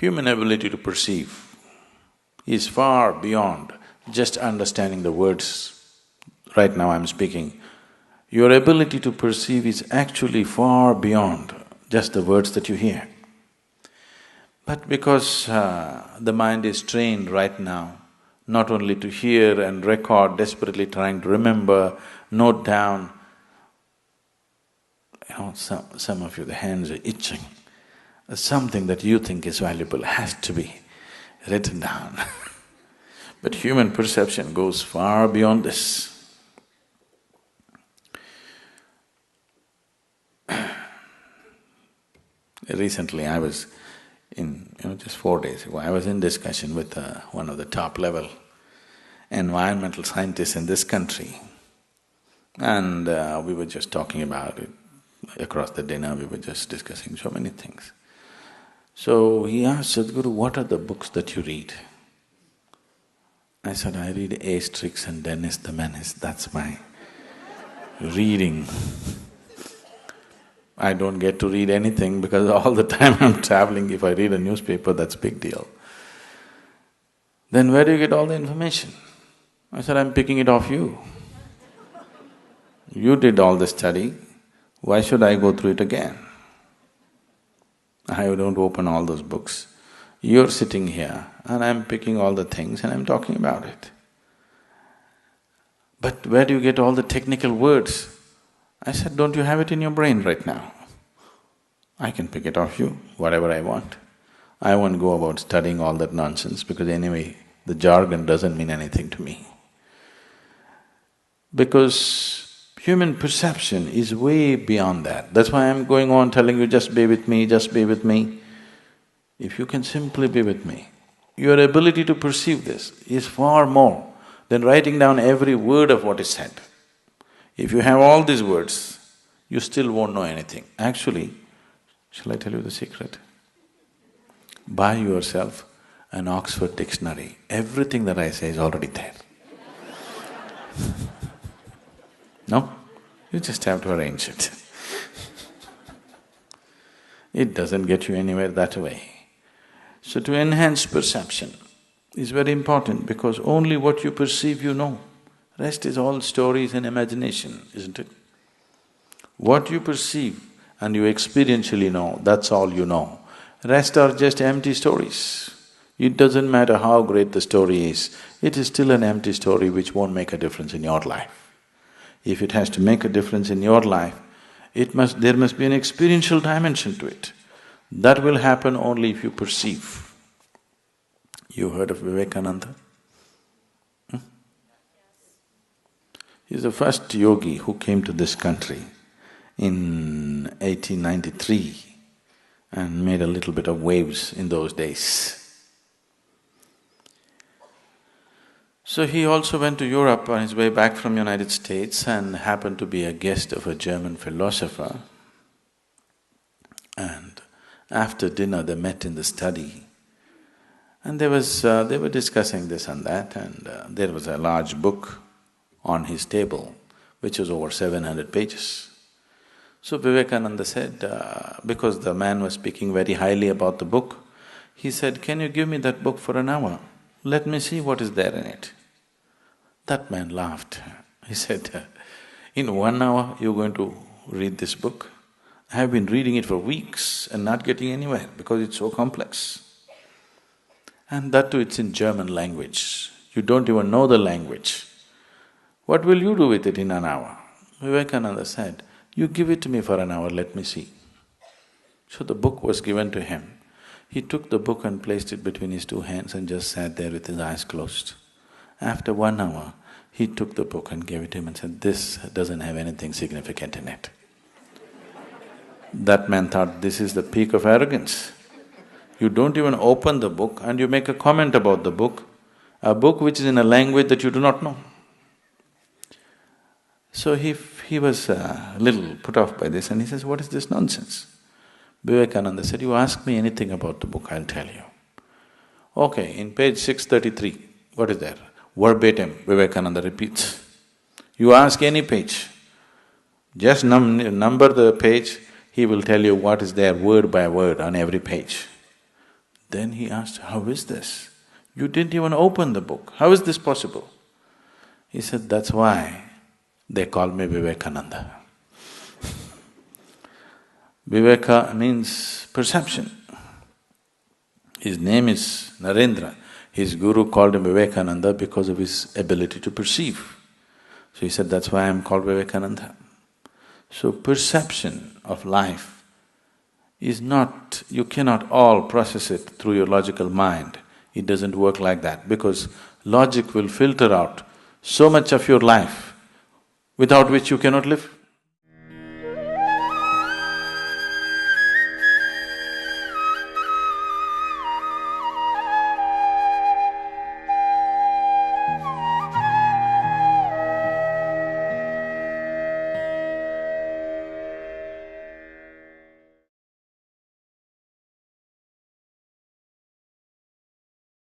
Human ability to perceive is far beyond just understanding the words. Right now I'm speaking. Your ability to perceive is actually far beyond just the words that you hear. But because the mind is trained right now, not only to hear and record, desperately trying to remember, note down, some of you, the hands are itching. Something that you think is valuable has to be written down. But human perception goes far beyond this. Recently I was just 4 days ago, I was in discussion with one of the top-level environmental scientists in this country, and we were just talking about it. Across the dinner, we were just discussing so many things. So he asked, Sadhguru, what are the books that you read? I said, I read Asterix and Dennis the Menace, that's my reading. I don't get to read anything because all the time I'm traveling, if I read a newspaper, that's a big deal. Then where do you get all the information? I said, I'm picking it off you. You did all the study, why should I go through it again? I don't open all those books. You're sitting here and I'm picking all the things and I'm talking about it. But where do you get all the technical words? I said, don't you have it in your brain right now? I can pick it off you, whatever I want. I won't go about studying all that nonsense because anyway, the jargon doesn't mean anything to me. Because human perception is way beyond that. That's why I'm going on telling you, just be with me, just be with me. If you can simply be with me, your ability to perceive this is far more than writing down every word of what is said. If you have all these words, you still won't know anything. Actually, shall I tell you the secret? Buy yourself an Oxford dictionary. Everything that I say is already there. No? You just have to arrange it. It doesn't get you anywhere that way. So to enhance perception is very important because only what you perceive you know. Rest is all stories and imagination, isn't it? What you perceive and you experientially know, that's all you know. Rest are just empty stories. It doesn't matter how great the story is, it is still an empty story which won't make a difference in your life. If it has to make a difference in your life, there must be an experiential dimension to it. That will happen only if you perceive. You heard of Vivekananda? He's the first yogi who came to this country in 1893 and made a little bit of waves in those days. So he also went to Europe on his way back from United States and happened to be a guest of a German philosopher. And after dinner they met in the study and they were discussing this and that, and there was a large book on his table which was over 700 pages. So Vivekananda said, because the man was speaking very highly about the book, he said, can you give me that book for an hour? Let me see what is there in it. That man laughed. He said, in 1 hour you're going to read this book? I have been reading it for weeks and not getting anywhere because it's so complex. And that too, it's in German language. You don't even know the language. What will you do with it in an hour? Vivekananda said, you give it to me for an hour, let me see. So the book was given to him. He took the book and placed it between his two hands and just sat there with his eyes closed. After 1 hour, he took the book and gave it to him and said, this doesn't have anything significant in it. That man thought, this is the peak of arrogance. You don't even open the book and you make a comment about the book, a book which is in a language that you do not know. So he was a little put off by this and he says, what is this nonsense? Vivekananda said, you ask me anything about the book, I'll tell you. Okay, in page 633, what is there? Verbatim, Vivekananda repeats. You ask any page, just number the page, he will tell you what is there word by word on every page. Then he asked, how is this? You didn't even open the book, how is this possible? He said, that's why they call me Vivekananda. Viveka means perception. His name is Narendra. His guru called him Vivekananda because of his ability to perceive. So he said, that's why I'm called Vivekananda. So perception of life is not… you cannot all process it through your logical mind. It doesn't work like that because logic will filter out so much of your life without which you cannot live.